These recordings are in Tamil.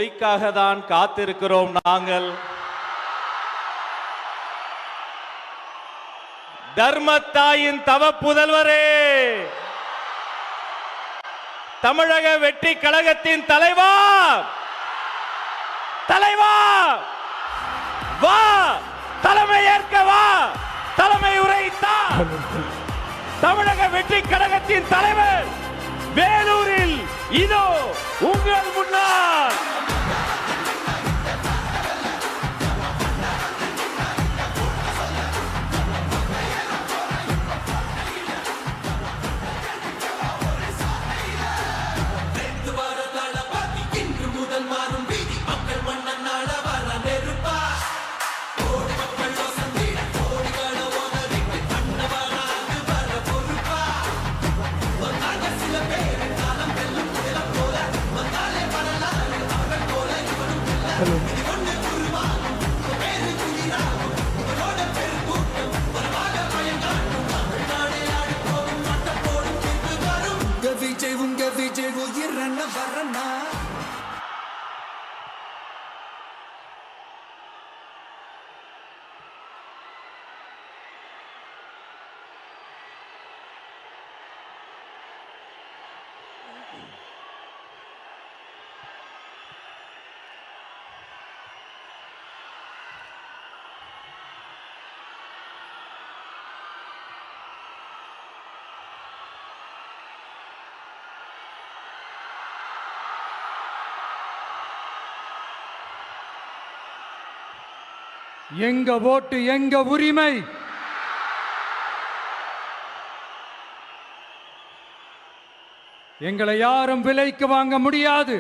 நொடிக்காக தான் காத்திருக்கிறோம் நாங்கள். தர்மத்தாயின் தவ புதல்வரே, தமிழக வெற்றி கழகத்தின் தலைவா, தலைவா வா, தலைமை ஏற்க வா, தலைமை உரைத்தா. தமிழக வெற்றி கழகத்தின் தலைவர் வேலூரில் இதோ உங்கள் முன்னால். எங்க ஓட்டு எங்க உரிமை. எங்களை யாரும் விலைக்கு வாங்க முடியாது.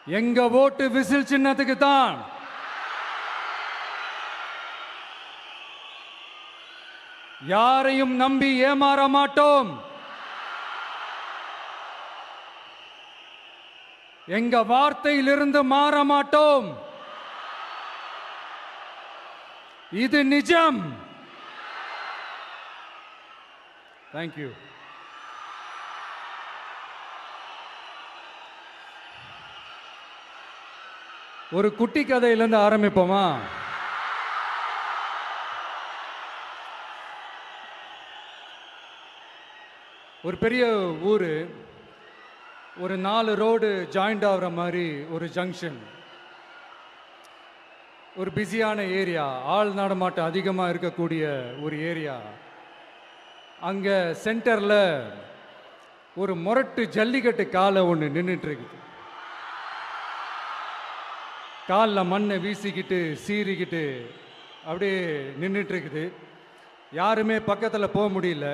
எங்க ஓட்டு விசில் சின்னத்துக்கு தான். யாரையும் நம்பி ஏமாற மாட்டோம். எங்க வார்த்தையிலிருந்து மாற மாட்டோம். இது நிஜம். தேங்க்யூ. ஒரு குட்டி கதையிலிருந்து ஆரம்பிப்போமா? ஒரு பெரிய ஊரு, ஒரு 4 ரோடு ஜாயிண்ட் ஆகிற மாதிரி ஒரு ஜங்ஷன், ஒரு பிஸியான ஏரியா, ஆள் நடமாட்டம் அதிகமாக இருக்கக்கூடிய ஒரு ஏரியா. அங்கே சென்டரில் ஒரு முரட்டு ஜல்லிக்கட்டு காலை ஒன்று நின்றுட்டு இருக்குது. காலில் மண்ணை வீசிக்கிட்டு சீறிக்கிட்டு அப்படியே நின்றுட்டு இருக்குது. யாருமே பக்கத்தில் போக முடியல.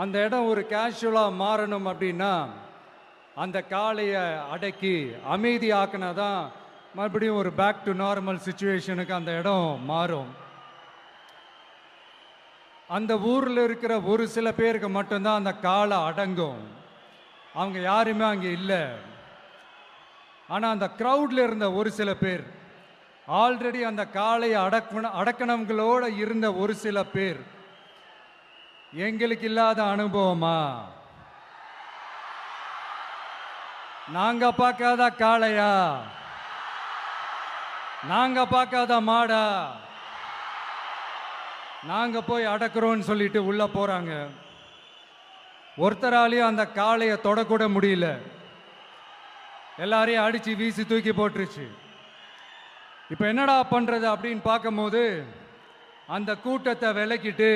அந்த இடம் ஒரு கேஷுவலாக மாறணும் அப்படின்னா அந்த காளையை அடக்கி அமைதி ஆக்கினா தான் மறுபடியும் ஒரு பேக் டு நார்மல் சுச்சுவேஷனுக்கு அந்த இடம் மாறும். அந்த ஊரில் இருக்கிற ஒரு சில பேருக்கு மட்டும்தான் அந்த காளை அடங்கும். அவங்க யாருமே அங்கே இல்லை. ஆனால் அந்த க்ரௌடில் இருந்த ஒரு சில பேர், ஆல்ரெடி அந்த காளையை அடக்கணவங்களோடு இருந்த ஒரு சில பேர், எங்களுக்கு இல்லாத அனுபவமா? நாங்க பார்க்காத காளையா? நாங்க பார்க்காத மாடா? நாங்க போய் அடக்குறோம்னு சொல்லிட்டு உள்ள போறாங்க. ஒருத்தராலையும் அந்த காளையை தொடக்கூட முடியல. எல்லாரையும் அடிச்சு வீசி தூக்கி போட்டுருச்சு. இப்ப என்னடா பண்றது அப்படின்னு பார்க்கும்போது அந்த கூட்டத்தை விலக்கிட்டு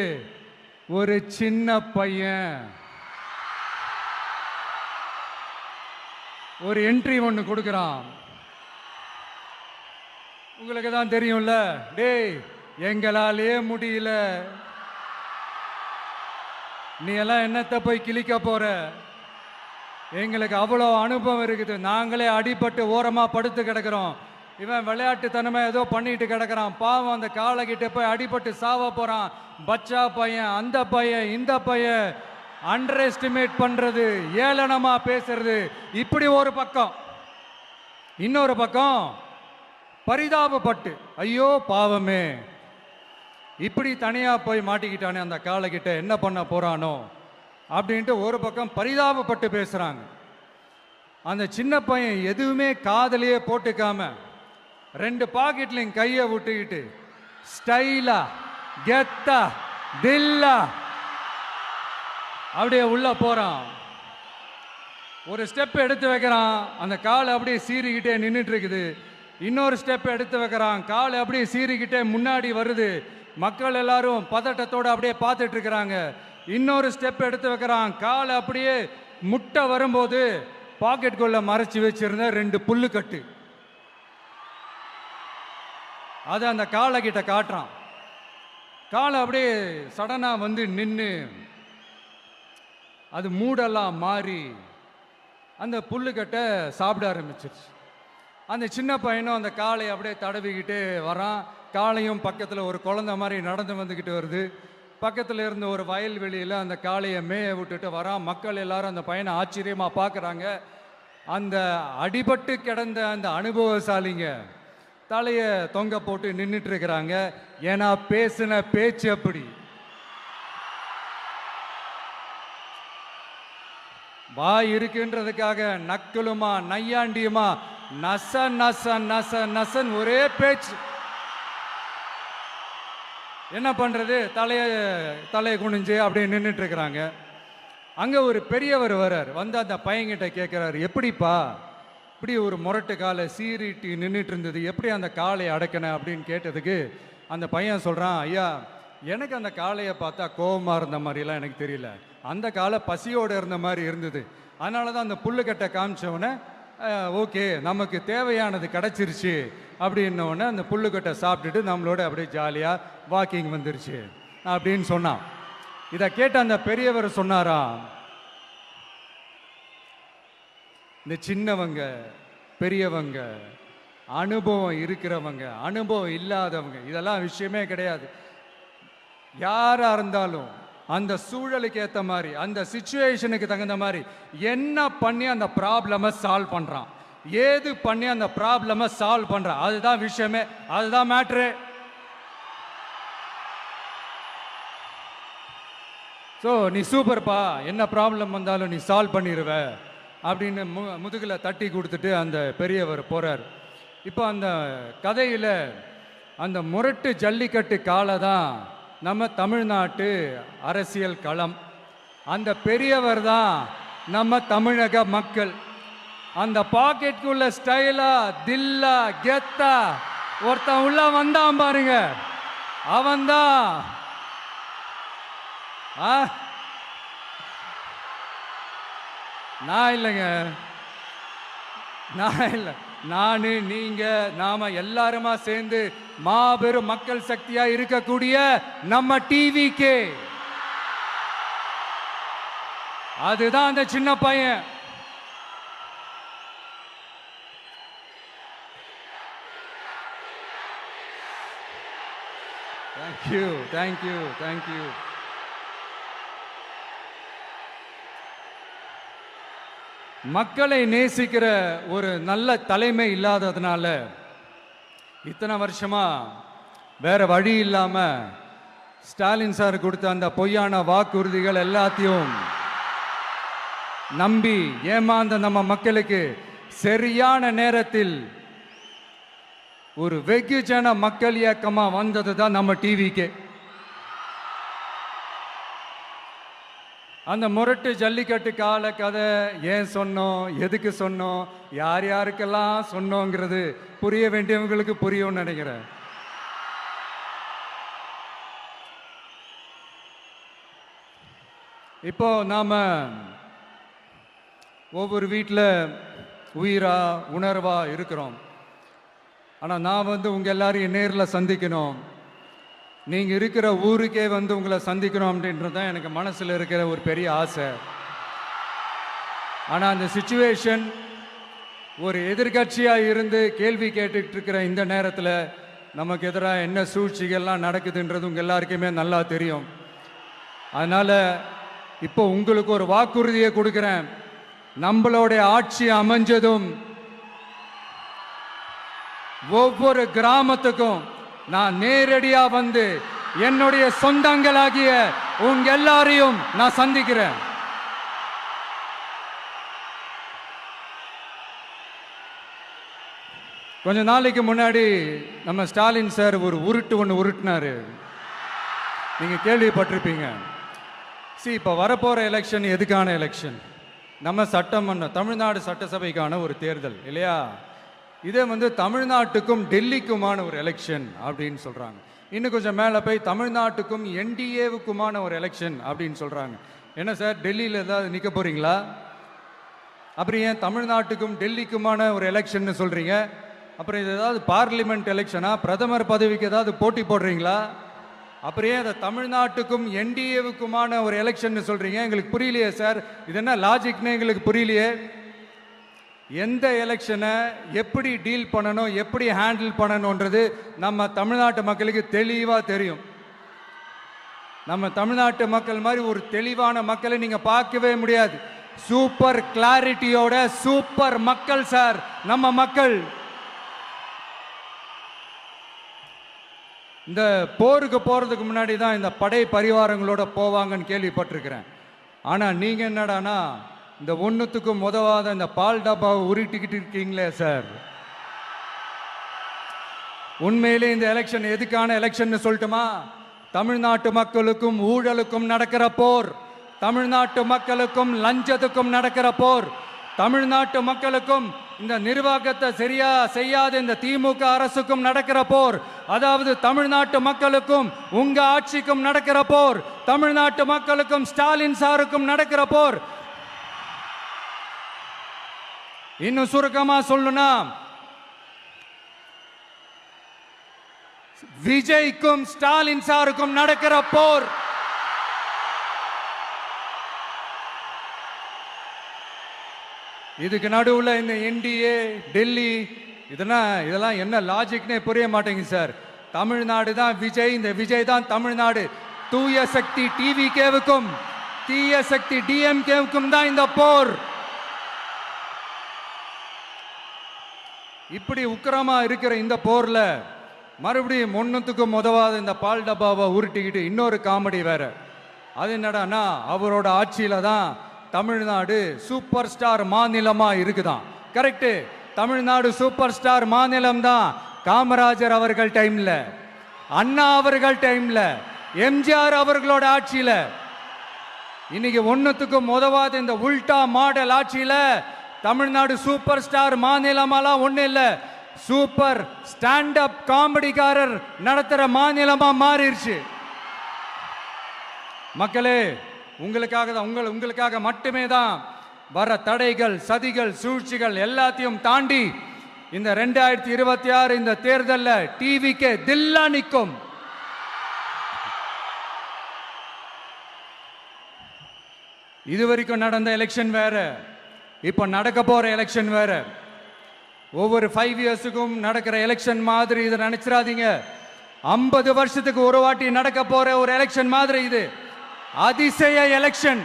ஒரு சின்ன பையன் ஒரு என்ட்ரி ஒன்று கொடுக்குறான். உங்களுக்கு தான் தெரியும்ல, டேய் எங்களாலே முடியல, நீ எல்லாம் என்னத்தை போய் கிழிக்க போற? எங்களுக்கு அவ்வளோ அனுபவம் இருக்குது, நாங்களே அடிபட்டு ஓரமாக படுத்து கிடக்கிறோம். இவன் விளையாட்டுத்தனமா ஏதோ பண்ணிட்டு கிடக்கிறான், பாவம் அந்த காளைகிட்ட போய் அடிபட்டு சாவ போறான். பச்சா பையன், அந்த பையன், இந்த பையன், அண்டர் எஸ்டிமேட் பண்றது, ஏளனமா பேசுறது, இப்படி ஒரு பக்கம். இன்னொரு பக்கம் பரிதாபப்பட்டு, ஐயோ பாவமே, இப்படி தனியா போய் மாட்டிக்கிட்டானே, அந்த காளைகிட்ட என்ன பண்ண போறானோ அப்படின்ட்டு ஒரு பக்கம் பரிதாபப்பட்டு பேசுறாங்க. அந்த சின்ன பையன் எதுவுமே காதலையே போட்டுக்காம 2 பாக்கெட்லையும் கையை விட்டுக்கிட்டு ஸ்டைலா கெத்தா தில்லா அப்படியே உள்ள போறான். ஒரு ஸ்டெப் எடுத்து வைக்கிறான், அந்த கால் அப்படியே சீறிக்கிட்டே நின்றுட்டு இருக்குது. இன்னொரு ஸ்டெப் எடுத்து வைக்கிறான், கால் அப்படியே சீறிக்கிட்டே முன்னாடி வருது. மக்கள் எல்லாரும் பதட்டத்தோடு அப்படியே பார்த்துட்டு இருக்கிறாங்க. இன்னொரு ஸ்டெப் எடுத்து வைக்கிறான், கால் அப்படியே முட்டை வரும்போது பாக்கெட்டுக்குள்ள மறைச்சி வச்சிருந்த 2 புல்லுக்கட்டு அதை அந்த காலை கிட்ட காட்டுறான். காலை அப்படியே சடனா வந்து நின்று அது மூடெல்லாம் மாறி அந்த புல்லுக்கட்டை சாப்பிட ஆரம்பிச்சிருச்சு. அந்த சின்ன பையனும் அந்த காலை அப்படியே தடவிக்கிட்டே வரான். காளையும் பக்கத்தில் ஒரு குழந்தை மாதிரி நடந்து வந்துக்கிட்டு வருது. பக்கத்தில் இருந்த ஒரு வயல்வெளியில் அந்த காளையை மேய விட்டுட்டு வரான். மக்கள் எல்லாரும் அந்த பையனை ஆச்சரியமாக பார்க்குறாங்க. அந்த அடிபட்டு கிடந்த அந்த அனுபவசாலிங்க தலையை தொங்க போட்டு நின்றுட்டு இருக்கிறாங்க. ஏன்னா பேசின பேச்சு அப்படி. வாய் இருக்குன்றதுக்காக நக்கலுமா நையாண்டியுமா நச நச நச நசன் ஒரே பேச்சு. என்ன பண்றது, தலையை குனிஞ்சு அப்படியே நின்றுட்டு இருக்கிறாங்க. அங்க ஒரு பெரியவர் வர்றார். வந்து அந்த பையன்கிட்ட கேட்கிறாரு, எப்படிப்பா இப்படி ஒரு முரட்டு காலை சீறிட்டு நின்றுட்டு இருந்தது, எப்படி அந்த காலை அடக்கின அப்படின்னு கேட்டதுக்கு அந்த பையன் சொல்றான், ஐயா எனக்கு அந்த காளையை பார்த்தா கோபமா இருந்த மாதிரிலாம் எனக்கு தெரியல, அந்த காலை பசியோடு இருந்த மாதிரி இருந்தது. அதனால தான் அந்த புல்லுக்கட்டை காமிச்சவொடனே ஓகே நமக்கு தேவையானது கிடச்சிருச்சு அப்படின்னோடனே அந்த புல்லுக்கட்டை சாப்பிட்டுட்டு நம்மளோட அப்படியே ஜாலியாக வாக்கிங் வந்துருச்சு அப்படின்னு சொன்னான். இதை கேட்ட அந்த பெரியவர் சொன்னாராம், இந்த சின்னவங்க பெரியவங்க அனுபவம் இருக்கிறவங்க அனுபவம் இல்லாதவங்க இதெல்லாம் விஷயமே கிடையாது. யாரா இருந்தாலும் அந்த சூழலுக்கு ஏற்ற மாதிரி அந்த சிச்சுவேஷனுக்கு தகுந்த மாதிரி என்ன பண்ணி அந்த ப்ராப்ளமை சால்வ் பண்றான், ஏது பண்ணி அந்த ப்ராப்ளமை சால்வ் பண்றான், அதுதான் விஷயமே, அதுதான் மேட்ரு. ஸோ நீ சூப்பர்ப்பா, என்ன ப்ராப்ளம் வந்தாலும் நீ சால்வ் பண்ணிடுவ அப்படின்னு முதுகில் தட்டி கொடுத்துட்டு அந்த பெரியவர் போறார். இப்போ அந்த கதையில் அந்த முரட்டு ஜல்லிக்கட்டு காலை தான் நம்ம தமிழ்நாட்டு அரசியல் களம். அந்த பெரியவர் தான் நம்ம தமிழக மக்கள். அந்த பாக்கெட்டுக்குள்ள ஸ்டைலா தில்லா கெத்தா ஒருத்தன் உள்ள வந்தான் பாருங்க, அவன்தான் நான் இல்லைங்க, நான் இல்லை, நானு நீங்க நாம எல்லாருமா சேர்ந்து மாபெரும் மக்கள் சக்தியா இருக்கக்கூடிய நம்ம டிவிகே, அதுதான் அந்த சின்ன பையன். Thank you thank you thank you. மக்களை நேசிக்கிற ஒரு நல்ல தலைமை இல்லாததுனால இத்தனை வருஷமா வேற வழி இல்லாம ஸ்டாலின் சார் கொடுத்த அந்த பொய்யான வாக்குறுதிகள் எல்லாத்தையும் நம்பி ஏமாந்த நம்ம மக்களுக்கு சரியான நேரத்தில் ஒரு வெகுஜன மக்கள் இயக்கமா வந்தது தான் நம்ம டிவிக்கு. அந்த முரட்டு ஜல்லிக்கட்டு கால கதை ஏன் சொன்னோம், எதுக்கு சொன்னோம், யார் யாருக்கெல்லாம் சொன்னோங்கிறது புரிய வேண்டியவங்களுக்கு புரியும்னு நினைக்கிறேன். இப்போ நாம ஒவ்வொரு வீட்டில் உயிரா உணர்வா இருக்கிறோம். ஆனால் நான் உங்க எல்லாரையும் நேரில் சந்திக்கணும், நீங்கள் இருக்கிற ஊருக்கே உங்களை சந்திக்கணும் அப்படின்றது தான் எனக்கு மனசில் இருக்கிற ஒரு பெரிய ஆசை. ஆனால் அந்த சிச்சுவேஷன் ஒரு எதிர்கட்சியாக இருந்து கேள்வி கேட்டுக்கிட்டு இருக்கிற இந்த நேரத்தில் நமக்கு எதிராக என்ன சூழ்ச்சிகள்லாம் நடக்குதுன்றது உங்கள் எல்லாருக்குமே நல்லா தெரியும். அதனால் இப்போ உங்களுக்கு ஒரு வாக்குறுதியை கொடுக்குறேன், நம்மளுடைய ஆட்சி அமைஞ்சதும் ஒவ்வொரு கிராமத்துக்கும் நான் நேரடியா வந்து என்னுடைய சொந்தங்களாகிய உங்க எல்லாரையும் நான் சந்திக்கிறேன். கொஞ்ச நாளைக்கு முன்னாடி நம்ம ஸ்டாலின் சார் ஒரு உருட்டு ஒன்று உருட்டினாரு, நீங்க கேள்விப்பட்டிருப்பீங்க. இப்போ வரப்போற எலெக்ஷன் எதுக்கான எலெக்ஷன்? நம்ம சட்டமன்றம், தமிழ்நாடு சட்டசபைக்கான ஒரு தேர்தல் இல்லையா? இதே தமிழ்நாட்டுக்கும் டெல்லிக்குமான ஒரு எலெக்ஷன் அப்படின்னு சொல்றாங்க. இன்னும் கொஞ்சம் மேலே போய் தமிழ்நாட்டுக்கும் என்டிஏவுக்குமான ஒரு எலெக்ஷன் அப்படின்னு சொல்றாங்க. என்ன சார், டெல்லியில் ஏதாவது நிற்க போறீங்களா? அப்புறம் ஏன் தமிழ்நாட்டுக்கும் டெல்லிக்குமான ஒரு எலெக்ஷன் சொல்றீங்க? அப்புறம் இது ஏதாவது பார்லிமெண்ட் எலெக்ஷனா? பிரதமர் பதவிக்கு ஏதாவது போட்டி போடுறீங்களா? அப்புறம் ஏன் அதை தமிழ்நாட்டுக்கும் என்டிஏவுக்குமான ஒரு எலெக்ஷன் சொல்றீங்க? எங்களுக்கு புரியலையே சார், இது என்ன லாஜிக்னு எங்களுக்கு புரியலையே. எந்த எலெக்ஷனை எப்படி டீல் பண்ணணும், எப்படி ஹேண்டில் பண்ணணுன்றது நம்ம தமிழ்நாட்டு மக்களுக்கு தெளிவாக தெரியும். நம்ம தமிழ்நாட்டு மக்கள் மாதிரி ஒரு தெளிவான மக்களை நீங்க பார்க்கவே முடியாது. சூப்பர் கிளாரிட்டியோட சூப்பர் மக்கள் சார் நம்ம மக்கள். இந்த போருக்கு போறதுக்கு முன்னாடி தான் இந்த படை பரிவாரங்களோட போவாங்கன்னு கேள்விப்பட்டிருக்கிறேன். ஆனா நீங்க என்னடானா இந்த ஒன்றுத்துக்கும் உதவாத இந்த பால் டப்பாவை உருட்டிக்கிட்டு இருக்கீங்களே சார். உண்மையிலே இந்த எலெக்ஷன் எதுக்கான எலெக்ஷன் சொல்லட்டுமா? தமிழ்நாட்டு மக்களுக்கும் ஊழலுக்கும் நடக்கிற போர், தமிழ்நாட்டு மக்களுக்கும் லஞ்சத்துக்கும் நடக்கிற போர், தமிழ்நாட்டு மக்களுக்கும் இந்த நிர்வாகத்தை சரியா செய்யாத இந்த திமுக அரசுக்கும் நடக்கிற போர், அதாவது தமிழ்நாட்டு மக்களுக்கும் உங்க ஆட்சிக்கும் நடக்கிற போர், தமிழ்நாட்டு மக்களுக்கும் ஸ்டாலின் சாருக்கும் நடக்கிற போர். இன்னும் சுருக்கமா சொல்லணும்னா விஜய்க்கும் ஸ்டாலின் சாருக்கும் நடக்கிற போர். இதுக்கு நடுவில் இந்த என்டிஏ டெல்லி இதெல்லாம் என்ன லாஜிக்னே புரிய மாட்டேங்குது சார். தமிழ்நாடு தான் விஜய், இந்த விஜய் தான் தமிழ்நாடு. தூய சக்தி டிவிகேவுக்கும் தீய சக்தி டிஎம்கேவுக்கும் தான் இந்த போர். இப்படி உக்கிரமா இருக்கிற இந்த போர்ல மறுபடியும் ஒன்றுத்துக்கும் உதவாத இந்த பால் டப்பாவை உருட்டிக்கிட்டு இன்னொரு காமெடி வேற. அது என்னடானா அவரோட ஆட்சியில தான் தமிழ்நாடு சூப்பர் ஸ்டார் மாநிலமா இருக்குதான். கரெக்ட், தமிழ்நாடு சூப்பர் ஸ்டார் மாநிலம் தான். காமராஜர் அவர்கள் டைம்ல, அண்ணா அவர்கள் டைம்ல, எம்ஜிஆர் அவர்களோட ஆட்சியில. இன்னைக்கு ஒன்னுத்துக்கும் உதவாத இந்த உல்டா மாடல் ஆட்சியில தமிழ்நாடு சூப்பர் ஸ்டார் மாநிலமாலாம் ஒண்ணு இல்ல, சூப்பர் ஸ்டாண்ட் அப் காமெடிக்காரர் நடத்துற மாநிலமா மாறிடுச்சு. மக்களே, உங்களுக்காக மட்டுமே தான் வர தடைகள், சதிகள், சூழ்ச்சிகள் எல்லாத்தையும் தாண்டி இந்த 2026 இந்த தேர்தலில் டிவிக்கு தில்லா நிற்கும். இதுவரைக்கும் நடந்த எலெக்ஷன் வேற, இப்ப நடக்க போற எலெக்ஷன் வேற. ஒவ்வொரு 5 இயர்ஸுக்கும் நடக்கிற எலெக்ஷன் மாதிரி இதை நினைச்சிடாதீங்க. 50 வருஷத்துக்கு ஒரு வாட்டி நடக்க போற ஒரு எலெக்ஷன் மாதிரி இது. அதிசய எலெக்ஷன்.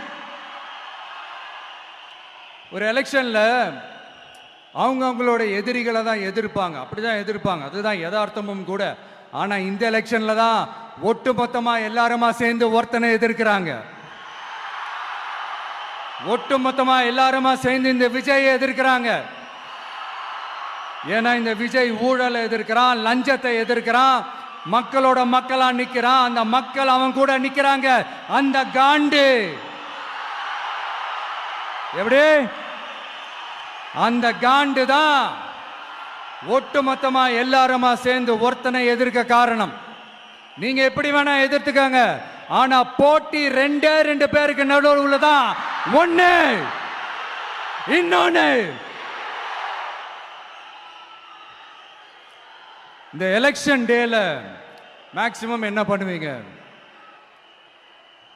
ஒரு எலெக்ஷன்ல அவங்களோட எதிரிகளை தான் எதிர்ப்பாங்க, அப்படிதான் எதிர்ப்பாங்க, அதுதான் யதார்த்தமும் கூட. ஆனா இந்த எலெக்ஷன்ல தான் ஒட்டுமொத்தமா எல்லாருமா சேர்ந்து ஒருத்தனை எதிர்க்கிறாங்க. ஒட்டுமொத்தமா எல்லாருமா சேர்ந்து இந்த விஜயை எதிர்க்கிறாங்க. ஏன்னா இந்த விஜய் ஊழலை எதிர்க்கிறான், லஞ்சத்தை எதிர்க்கிறான், மக்களோட மக்களா நிக்கிறான். அந்த மக்கள் அவன் கூட நிக்கிறாங்க. அந்த காண்டு எப்படி? அந்த காண்டு தான் ஒட்டுமொத்தமா எல்லாருமா சேர்ந்து ஒருத்தனை எதிர்க்க காரணம். நீங்க எப்படி வேணா எதிர்த்துக்காங்க, ஆனா போட்டி 2 பேருக்கு நடுவில் உள்ளதான் ஒண்ணு. இன்னொன்னு, இந்த எலெக்ஷன் டேல மேக்சிமம் என்ன பண்ணுவீங்க?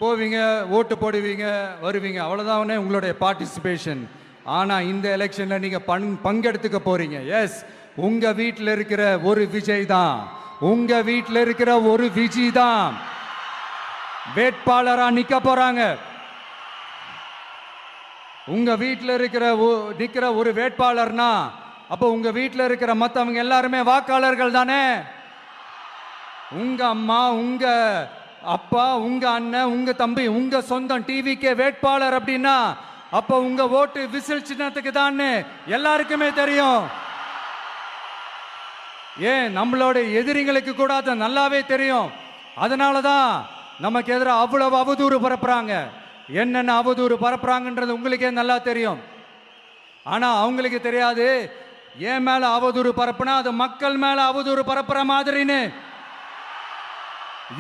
போவீங்க, ஓட்டு போடுவீங்க, வருவீங்க, அவ்வளவுதான் உங்களுடைய பார்ட்டிசிபேஷன். ஆனா இந்த எலெக்ஷன்ல நீங்க பங்கெடுத்துக்க போறீங்க. எஸ், உங்க வீட்டில் இருக்கிற ஒரு விஜய் தான், உங்க வீட்டில் இருக்கிற ஒரு விஜய் தான் வேட்பாளரா நிக்க போறாங்க. உங்க வீட்டில் நிக்கிற ஒரு வேட்பாளர்னா அப்போ உங்க வீட்டில் இருக்கிற மற்றவங்க எல்லாருமே வாக்காளர்கள் தானே. உங்க அம்மா, உங்க அப்பா, உங்க அண்ணன், உங்க தம்பி, உங்க சொந்தம் டிவிக்கே வேட்பாளர் அப்படின்னா அப்போ உங்க ஓட்டு விசில் சின்னத்துக்கு தான் எல்லாருக்குமே தெரியும். ஏன் நம்மளோட எதிரிங்களுக்கு கூட அது நல்லாவே தெரியும். அதனால தான் நமக்கு எதிராக அவ்வளவு அவதூறு பரப்புறாங்க. என்னென்ன அவதூறு பரப்புறாங்கன்றது உங்களுக்கே நல்லா தெரியும். ஆனா அவங்களுக்கு தெரியாது, என் மேல அவதூறு பரப்புனா அது மக்கள் மேல அவதூறு பரப்புற மாதிரின்னு.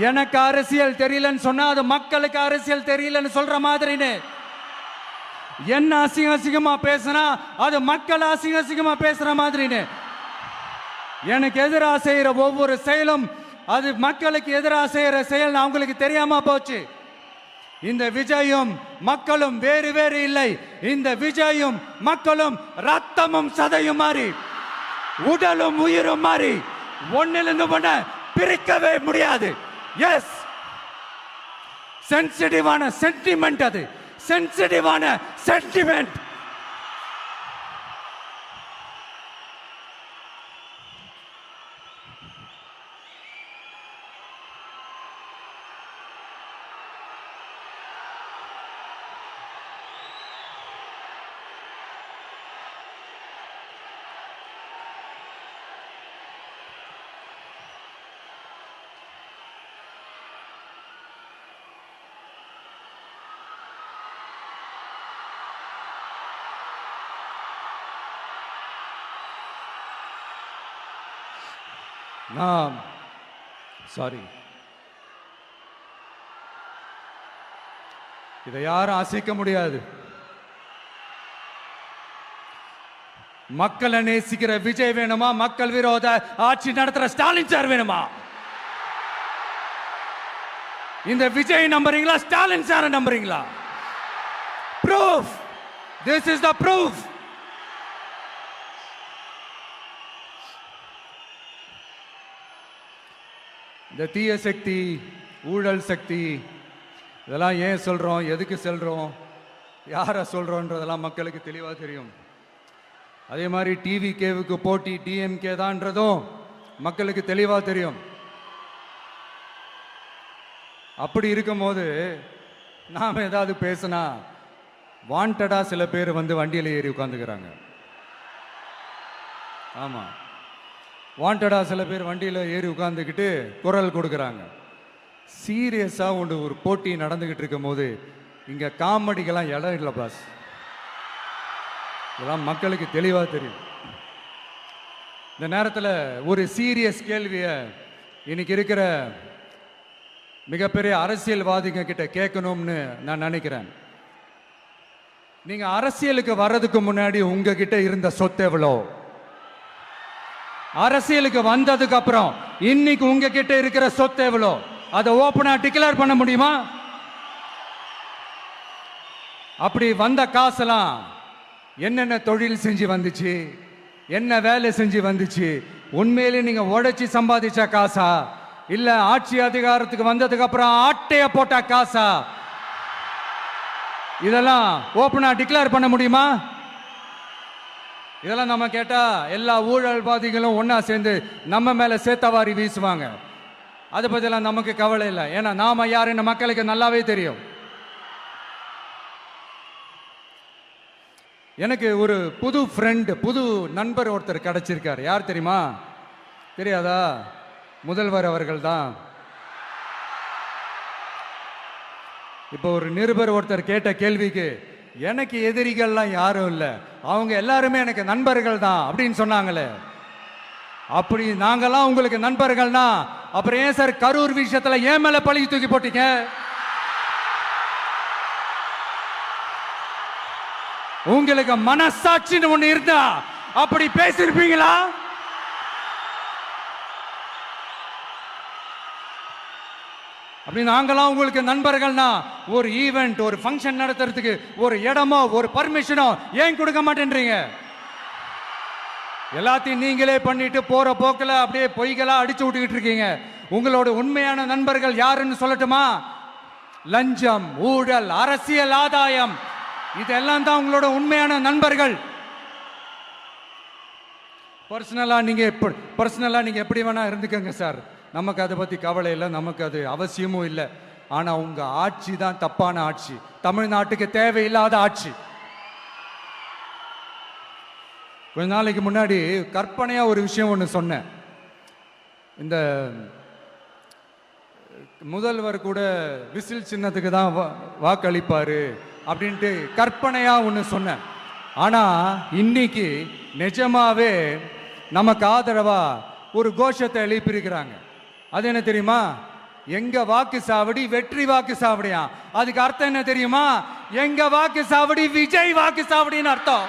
எனக்கு அரசியல் தெரியலன்னு சொன்னா அது மக்களுக்கு அரசியல் தெரியலன்னு சொல்ற மாதிரின்னு. என்ன அசிங்க அசிங்கமா பேசுனா அது மக்கள் அசிங்க அசிங்கமா பேசுற மாதிரின்னு. எனக்கு எதிராக செய்யற ஒவ்வொரு செயலும் அது மக்களுக்கு எதிராக செய்யற செயல் அவங்களுக்கு தெரியாம போச்சு. இந்த விஜயும் மக்களும் வேறு வேறு இல்லை. இந்த விஜயும் மக்களும் ரத்தமும் சதையும் மாறி உடலும் உயிரும் மாறி ஒன்னிலிருந்து ஒண்ண பிரிக்கவே முடியாது. எஸ், சென்சிட்டிவான சென்டிமெண்ட், அது சென்சிட்டிவான சென்டிமெண்ட். நான் சாரி, இதை யாரும் அசைக்க முடியாது. மக்களை நேசிக்கிற விஜய் வேணுமா, மக்கள் விரோத ஆட்சி நடத்துற ஸ்டாலின் சார் வேணுமா? இந்த விஜய் நம்புறீங்களா, ஸ்டாலின் சார் நம்புறீங்களா? Proof, this is the proof. இந்த தீய சக்தி, ஊழல் சக்தி, இதெல்லாம் ஏன் சொல்றோம், எதுக்கு சொல்றோம், யாரை சொல்றோன்றதெல்லாம் மக்களுக்கு தெளிவாக தெரியும். அதே மாதிரி டிவிகேவுக்கு போட்டி டிஎம்கே தான்றதும் மக்களுக்கு தெளிவாக தெரியும். அப்படி இருக்கும்போது நாம் ஏதாவது பேசினா வாண்டடா சில பேர் வந்து வண்டியில் ஏறி உட்காந்துக்கிறாங்க. ஆமாம், வாண்டடா சில பேர் வண்டியில் ஏறி உட்காந்துக்கிட்டு குரல் கொடுக்குறாங்க. சீரியஸாக ஒரு போட்டி நடந்துக்கிட்டு இருக்கும் போது இங்கே காமெடிக்கெல்லாம் இடம் இல்லை பாஸ். இதெல்லாம் மக்களுக்கு தெளிவாக தெரியும். இந்த நேரத்தில் ஒரு சீரியஸ் கேள்வியை இன்னைக்கு இருக்கிற மிகப்பெரிய அரசியல்வாதிங்க கிட்ட கேட்கணும்னு நான் நினைக்கிறேன். நீங்க அரசியலுக்கு வர்றதுக்கு முன்னாடி உங்ககிட்ட இருந்த சொத்து எவ்வளோ? அரசியலுக்கு வந்ததுக்கு அப்புறம் இன்னைக்கு உங்ககிட்ட இருக்கிற சொத்து எவ்வளோ? அதை ஓப்பனா டிக்ளேர் பண்ண முடியுமா? அப்படி வந்த காசெல்லாம் என்னென்ன தொழில் செஞ்சு வந்துச்சு, என்ன வேலை செஞ்சு வந்துச்சு, உண்மையிலே நீங்க உழைச்சி சம்பாதிச்ச காசா, இல்ல ஆட்சி அதிகாரத்துக்கு வந்ததுக்கு அப்புறம் ஆட்டைய போட்ட காசா? இதெல்லாம் ஓப்பனா டிக்ளேர் பண்ண முடியுமா? இதெல்லாம் நம்ம கேட்டா எல்லா ஊழல்வாதிகளும் ஒன்னா சேர்ந்து நம்ம மேல சேத்தவாரி வீசுவாங்க. அதை பத்தியெல்லாம் நமக்கு கவலை இல்லை. ஏன்னா நாம யாருன்னு மக்களுக்கு நல்லாவே தெரியும். எனக்கு ஒரு புது ஃப்ரெண்ட், புது நண்பர் ஒருத்தர் கிடைச்சிருக்காரு. யார் தெரியுமா? தெரியாதா? முதல்வர் அவர்கள் தான். இப்போ ஒரு நிருபர் ஒருத்தர் கேட்ட கேள்விக்கு எனக்கு எதிரிகள்லாம் யாரும் இல்லை, அவங்க எல்லாருமே எனக்கு நண்பர்கள் தான் அப்படின்னு சொன்னாங்களே. அப்படி நாங்கெல்லாம் உங்களுக்கு நண்பர்கள்னா அப்புறம் ஏன் சார் கரூர் விஷயத்துல ஏன் மேல பழி தூக்கி போட்டீங்க? உங்களுக்கு மனசாட்சின்னு ஒண்ணு இருந்தா அப்படி பேசிருப்பீங்களா? அப்படி நாங்களாம் உங்களுக்கு நண்பர்கள்னா ஒரு ஈவெண்ட், ஒரு ஃபங்க்ஷன் நடத்துறதுக்கு ஒரு இடமோ ஒரு பர்மிஷனோ ஏன் கொடுக்க மாட்டேன்றீங்க? எல்லாத்தையும் நீங்களே பண்ணிட்டு போற போக்கில் அப்படியே பொய்களா அடிச்சு விட்டுக்கிட்டு இருக்கீங்க. உங்களோட உண்மையான நண்பர்கள் யாருன்னு சொல்லட்டுமா? லஞ்சம், ஊழல், அரசியல் ஆதாயம், இதெல்லாம் தான் உங்களோட உண்மையான நண்பர்கள். பர்சனலா நீங்க எப்படி வேணா இருந்துக்கங்க சார், நமக்கு அதை பத்தி கவலை இல்லை, நமக்கு அது அவசியமும் இல்லை. ஆனா உங்க ஆட்சி தான் தப்பான ஆட்சி, தமிழ்நாட்டுக்கு தேவையில்லாத ஆட்சி. கொஞ்ச நாளைக்கு முன்னாடி கற்பனையா ஒரு விஷயம் ஒன்று சொன்னேன். இந்த முதல்வர் கூட விசில் சின்னத்துக்கு தான் வாக்களிப்பாரு அப்படின்ட்டு கற்பனையா ஒன்று சொன்னேன். ஆனா இன்னைக்கு நிஜமாவே நமக்கு ஆதரவா ஒரு கோஷத்தை எழுப்பியிருக்கிறாங்க. அது என்ன தெரியுமா? எங்க வாக்கு சாவடி வெற்றி வாக்கு சாவடியா. அதுக்கு அர்த்தம் என்ன தெரியுமா? எங்க வாக்கு சாவடி விஜய் வாக்கு சாவடின்னு அர்த்தம்.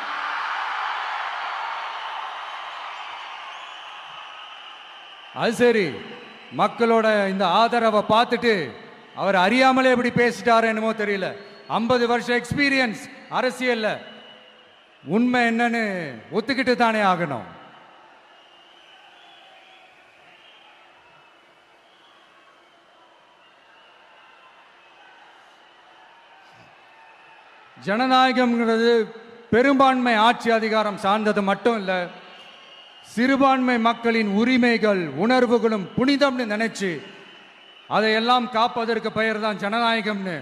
அது சரி, மக்களோட இந்த ஆதரவை பார்த்துட்டு அவர் அறியாமலே எப்படி பேசிட்டாரு என்னமோ தெரியல. 50 வருஷம் எக்ஸ்பீரியன்ஸ் அரசியல்ல, உண்மை என்னன்னு ஒத்துக்கிட்டு தானே ஆகணும். ஜனநாயகம்ங்கிறது பெரும்பான்மை ஆட்சி அதிகாரம் சார்ந்தது மட்டும் இல்லை, சிறுபான்மை மக்களின் உரிமைகள் உணர்வுகளும் புனிதம்னு நினைச்சு அதையெல்லாம் காப்பதற்கு பெயர் தான் ஜனநாயகம்னு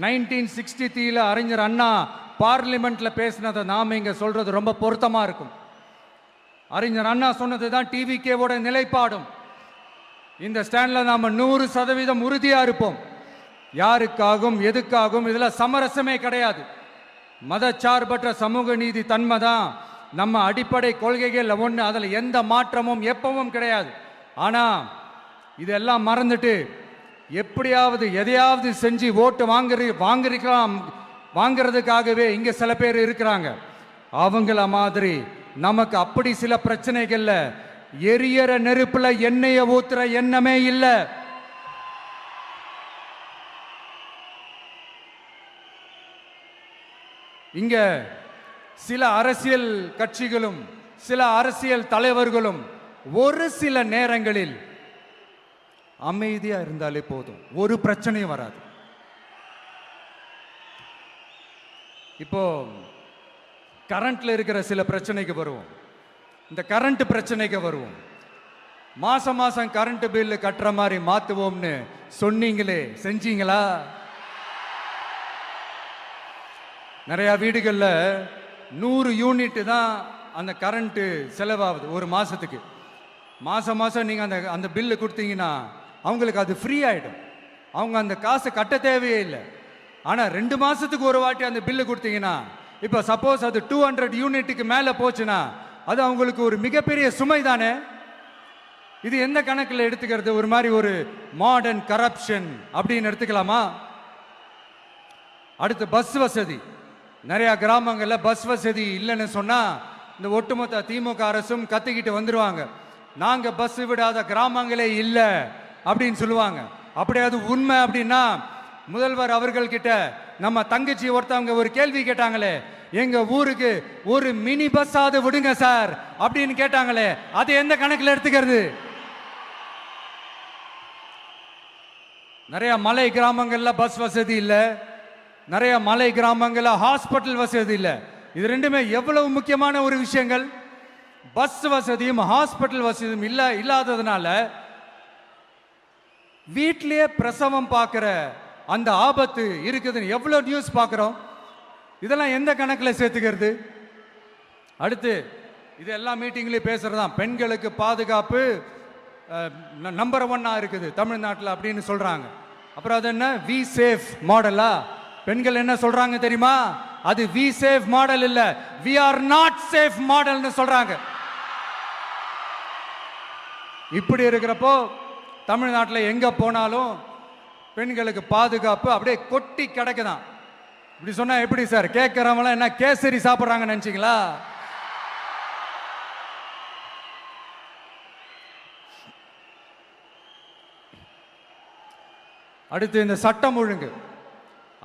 1963 அறிஞர் அண்ணா பார்லிமெண்ட்ல பேசினதை நாம இங்க சொல்றது ரொம்ப பொருத்தமா இருக்கும். அறிஞர் அண்ணா சொன்னது தான் டிவிகேவோட நிலைப்பாடும். இந்த ஸ்டாண்ட்ல நாம 100% உறுதியா இருப்போம். யாருக்காகவும் எதுக்காகவும் இதுல சமரசமே கிடையாது. மதச்சார்பற்ற சமூக நீதி தன்மை தான் நம்ம அடிப்படை கொள்கைகள் ஒன்று. அதில் எந்த மாற்றமும் எப்பவும் கிடையாது. ஆனா இதெல்லாம் மறந்துட்டு எப்படியாவது எதையாவது செஞ்சு ஓட்டு வாங்குறதுக்காகவே இங்க சில பேர் இருக்கிறாங்க. அவங்கள மாதிரி நமக்கு அப்படி சில பிரச்சனைகள்ல எரியற நெருப்புல எண்ணெய ஊத்துற எண்ணமே இல்லை. இங்க சில அரசியல் கட்சிகளும் சில அரசியல் தலைவர்களும் ஒரு சில நேரங்களில் அமைதியா இருந்தாலே போதும், ஒரு பிரச்சனையும் வராது. இப்போ கரண்ட்ல இருக்கிற சில பிரச்சனைக்கு வருவோம். இந்த கரண்ட் பிரச்சனைக்கு வருவோம். மாசம் மாசம் கரண்ட் பில்லு கட்டுற மாதிரி மாத்துவோம்னு சொன்னீங்களே, செஞ்சீங்களா? நிறைய வீடுகளில் 100 யூனிட் தான் அந்த கரண்ட்டு செலவாகுது ஒரு மாசத்துக்கு. மாசம் மாசம் நீங்க அந்த பில்லு கொடுத்தீங்கன்னா அவங்களுக்கு அது ஃப்ரீ ஆயிடும். அவங்க அந்த காசை கட்ட தேவையே இல்லை. ஆனா 2 மாசத்துக்கு ஒரு வாட்டி அந்த பில்லு கொடுத்தீங்கன்னா, இப்போ சப்போஸ் அது 200 யூனிட்டுக்கு மேல போச்சுன்னா அது அவங்களுக்கு ஒரு மிகப்பெரிய சுமை தானே. இது எந்த கணக்கில் எடுத்துக்கிறது? ஒரு மாதிரி ஒரு மாடர்ன் கரப்ஷன் அப்படின்னு எடுத்துக்கலாமா? அடுத்து பஸ் வசதி. நிறைய கிராமங்கள்ல பஸ் வசதி இல்லைன்னு சொன்னா இந்த ஒட்டுமொத்த திமுக அரசும் கத்திக்கிட்டு வந்துருவாங்க. நாங்க பஸ் விடாத கிராமங்களே இல்லை அப்படின்னு சொல்லுவாங்க. அப்படி அது உண்மை அப்படின்னா முதல்வர் அவர்கள் கிட்ட நம்ம தங்கச்சி ஒருத்தவங்க ஒரு கேள்வி கேட்டாங்களே, எங்க ஊருக்கு ஒரு மினி பஸ் ஆவது விடுங்க சார் அப்படின்னு கேட்டாங்களே, அது எந்த கணக்கில் எடுத்துக்கிறது? நிறைய மலை கிராமங்கள்ல பஸ் வசதி இல்லை, நிறைய மலை கிராமங்கள்ல ஹாஸ்பிட்டல் வசதி இல்லை. இது ரெண்டுமே எவ்வளவு முக்கியமான ஒரு விஷயங்கள். பஸ் வசதியும் ஹாஸ்பிட்டல் வசதியும் இல்லாததுனால வீட்டிலேயே பிரசவம் பார்க்கிற அந்த ஆபத்து இருக்குதுன்னு எவ்வளவு நியூஸ் பார்க்கிறோம். இதெல்லாம் எந்த கணக்கில் சேர்த்துக்கிறது? அடுத்து இது எல்லா மீட்டிங்லயும் பேசுறதுதான் பெண்களுக்கு பாதுகாப்பு நம்பர் 1 இருக்குது தமிழ்நாட்டில் அப்படின்னு சொல்றாங்க. அப்புறம் அது என்ன வி சேஃப் மாடலா? பெண்கள் என்ன சொல்றாங்க தெரியுமா? அது வி சேஃப் மாடல் இல்ல, வி ஆர் நாட் சேஃப் மாடல்னு சொல்றாங்க. இப்படி இருக்கிறப்போ தமிழ்நாட்டில் எங்க போனாலும் பெண்களுக்கு பாதுகாப்பு அப்படியே கொட்டி கிடக்குதான். இப்படி சொன்னா எப்படி சார்? கேட்கிறவங்க என்ன கேசரி சாப்பிடுறாங்க நினைச்சீங்களா? அடுத்து இந்த சட்டம் ஒழுங்கு,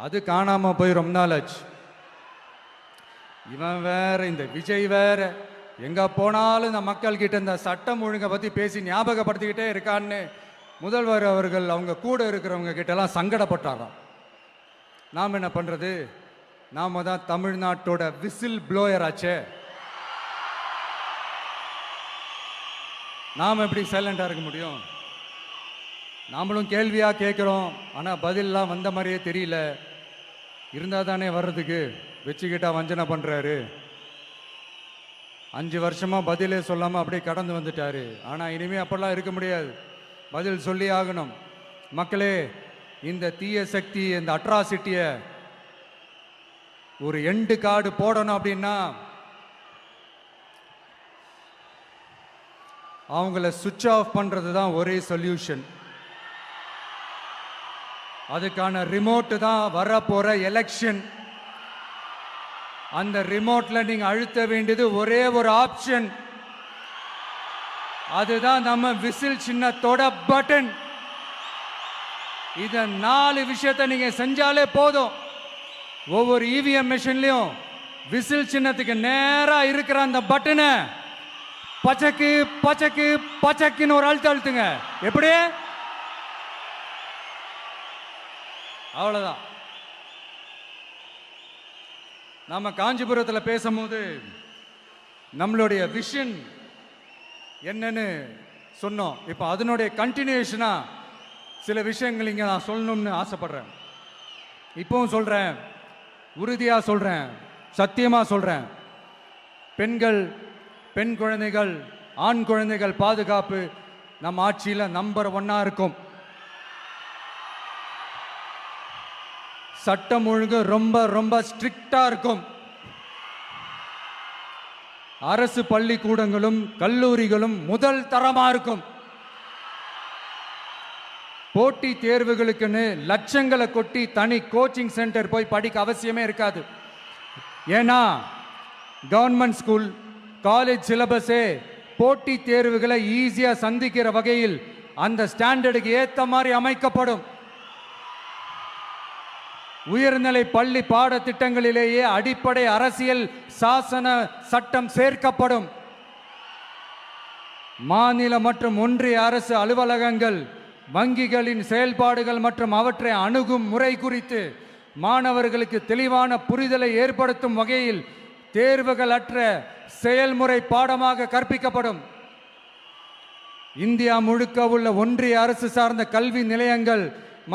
அது காணாம போய் ரொம்ப நாள் ஆச்சு. இவன் வேற, இந்த விஜய் வேற, எங்க போனாலும் இந்த மக்கள் கிட்ட இந்த சட்டம் ஒழுங்கை பத்தி பேசி ஞாபகப்படுத்திக்கிட்டே இருக்கான்னு முதல்வர் அவர்கள் அவங்க கூட இருக்கிறவங்க கிட்ட எல்லாம் சங்கடப்பட்டாராம். நாம் என்ன பண்றது? நாம தான் தமிழ்நாட்டோட விசில் ப்ளோயர் ஆச்சே. நாம் எப்படி சைலண்டா இருக்க முடியும்? நாமளும் கேள்வியா கேட்கிறோம், ஆனா பதிலெல்லாம் வந்த மாதிரியே தெரியல. இருந்தா தானே வர்றதுக்கு, வச்சுக்கிட்டா வஞ்சனை பண்றாரு. 5 வருஷமா பதிலே சொல்லாம அப்படியே கடந்து வந்துட்டாரு. ஆனா இனிமே அப்பெல்லாம் இருக்க முடியாது, பதில் சொல்லி ஆகணும். மக்களே, இந்த தீய சக்தி, இந்த அட்ராசிட்டிய ஒரு எண்டு கார்டு போடணும் அப்படின்னா அவங்கள சுவிட்ச் ஆஃப் பண்றது தான் ஒரே சொல்யூஷன். அதுக்கான ரிமோட் தான் வரப்போற எலெக்ஷன். அந்த ரிமோட்ல நீங்க அழுத்த வேண்டியது ஒரே ஒரு ஆப்ஷன், அதுதான் நம்ம விசில் சின்னத்தோட பட்டன். இத 4 விஷயத்தை நீங்க செஞ்சாலே போதும். ஒவ்வொரு இவிஎம் மிஷின்லயும் விசில் சின்னத்துக்கு நேரா இருக்கிற அந்த பட்டனை பச்சக்கு பச்சக்கு பச்சக்குன்னு ஒரு அழுத்துங்க. எப்படி? அவ்வளவுதான். நாம காஞ்சிபுரத்தில் பேசும்போது நம்மளுடைய விஷன் என்னன்னு சொன்னோம். இப்போ அதனுடைய கண்டினியூஷனா சில விஷயங்கள் இங்க நான் சொல்லணும்னு ஆசைப்படுறேன். இப்பவும் சொல்றேன், உறுதியா சொல்றேன், சத்தியமா சொல்றேன். பெண்கள், பெண் குழந்தைகள், ஆண் குழந்தைகள் பாதுகாப்பு நம்ம ஆட்சியில் நம்பர் 1 இருக்கும். சட்டம் ஒழுங்கு ரொம்ப ரொம்ப ஸ்ட்ரிக்டா இருக்கும். அரசு பள்ளிக்கூடங்களும் கல்லூரிகளும் முதல் தரமா இருக்கும். போட்டி தேர்வுகளுக்குன்னு லட்சங்களை கொட்டி தனி கோச்சிங் சென்டர் போய் படிக்க அவசியமே இருக்காது. ஏன்னா கவர்மெண்ட் ஸ்கூல், காலேஜ் சிலபஸே போட்டி தேர்வுகளை ஈஸியா சந்திக்கிற வகையில் அந்த ஸ்டாண்டர்டுக்கு ஏத்த மாதிரி அமைக்கப்படும். உயர்நிலை பள்ளி பாடத்திட்டங்களிலேயே அடிப்படை அரசியல் சாசன சட்டம் சேர்க்கப்படும். மாநில மற்றும் ஒன்றிய அரசு அலுவலகங்கள், வங்கிகளின் செயல்பாடுகள் மற்றும் அவற்றை அணுகும் முறை குறித்து மாணவர்களுக்கு தெளிவான புரிதலை ஏற்படுத்தும் வகையில் தேர்வுகள் அற்ற செயல்முறை பாடமாக கற்பிக்கப்படும். இந்தியா முழுக்க உள்ள ஒன்றிய அரசு சார்ந்த கல்வி நிலையங்கள்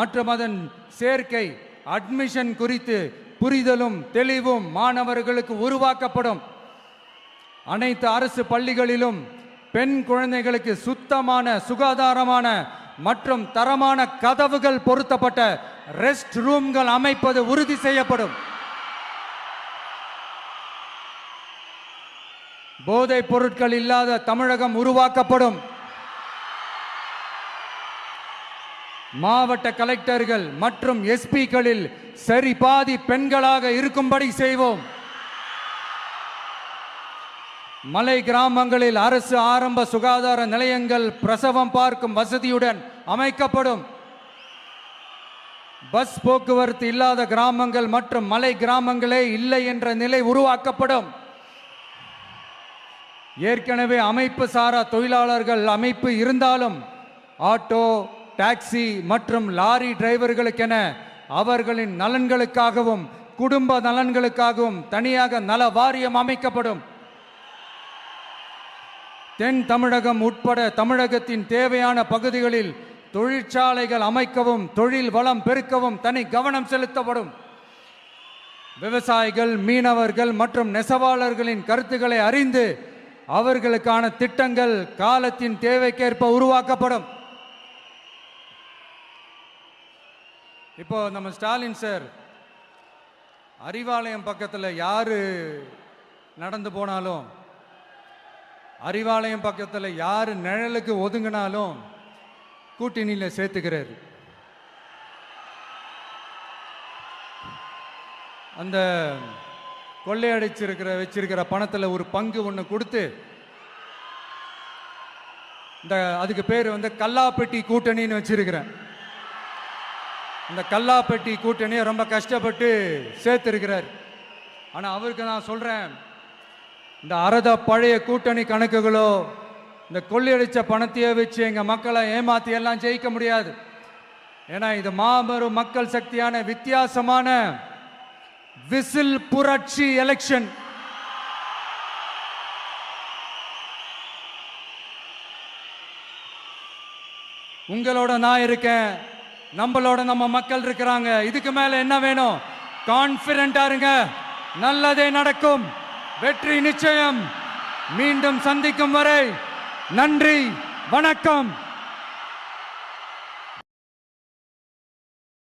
மற்றும் அதன் சேர்க்கை அட்மிஷன் குறித்து புரிதலும் தெளிவும் மாணவர்களுக்கு உருவாக்கப்படும். அனைத்து அரசு பள்ளிகளிலும் பெண் குழந்தைகளுக்கு சுத்தமான, சுகாதாரமான மற்றும் தரமான கதவுகள் பொருத்தப்பட்ட ரெஸ்ட் ரூம்கள் அமைப்பது உறுதி செய்யப்படும். போதைப் பொருட்கள் இல்லாத தமிழகம் உருவாக்கப்படும். மாவட்ட கலெக்டர்கள் மற்றும் எஸ்பிக்களில் சரி பாதி பெண்களாக இருக்கும்படி செய்வோம். மலை கிராமங்களில் அரசு ஆரம்ப சுகாதார நிலையங்கள் பிரசவம் பார்க்கும் வசதியுடன் அமைக்கப்படும். பஸ் போக்குவரத்து இல்லாத கிராமங்கள் மற்றும் மலை கிராமங்களே இல்லை என்ற நிலை உருவாக்கப்படும். ஏற்கனவே அமைப்பு சாரா தொழிலாளர்கள் அமைப்பு இருந்தாலும் ஆட்டோ, டாக்ஸி மற்றும் லாரி டிரைவர்களுக்கென அவர்களின் நலன்களுக்காகவும் குடும்ப நலன்களுக்காகவும் தனியாக நல வாரியம் அமைக்கப்படும். தென் தமிழகம் உட்பட தமிழகத்தின் தேவையான பகுதிகளில் தொழிற்சாலைகள் அமைக்கவும் தொழில் வளம் பெருக்கவும் தனி கவனம் செலுத்தப்படும். விவசாயிகள், மீனவர்கள் மற்றும் நெசவாளர்களின் கருத்துக்களை அறிந்து அவர்களுக்கான திட்டங்கள் காலத்தின் தேவைக்கேற்ப உருவாக்கப்படும். இப்போ நம்ம ஸ்டாலின் சார் அறிவாலயம் பக்கத்தில் யாரு நடந்து போனாலும், அறிவாலயம் பக்கத்தில் யாரு நிழலுக்கு ஒதுங்கினாலும் கூட்டணியில் சேர்த்துக்கிறாரு. அந்த வச்சிருக்கிற பணத்தில் ஒரு பங்கு ஒன்று கொடுத்து, இந்த அதுக்கு பேர் கல்லாப்பெட்டி கூட்டணின்னு வச்சிருக்கிறேன். இந்த கல்லாப்பெட்டி கூட்டணியை ரொம்ப கஷ்டப்பட்டு சேர்த்திருக்கிறார். ஆனால் அவருக்கு நான் சொல்றேன், இந்த அறத பழைய கூட்டணி கணக்குகளோ இந்த கொள்ளையடிச்ச பணத்தையே வச்சு எங்க மக்களை ஏமாத்தி எல்லாம் ஜெயிக்க முடியாது. ஏன்னா இது மாபெரும் மக்கள் சக்தியான வித்தியாசமான விசில் புரட்சி எலெக்ஷன். உங்களோட நான் இருக்கேன், நம்மளோட நம்ம மக்கள் இருக்கிறாங்க. இதுக்கு மேல என்ன வேணும்? கான்பிடென்டா இருங்க, நல்லதே நடக்கும், வெற்றி நிச்சயம். மீண்டும் சந்திக்கும் வரை நன்றி, வணக்கம்.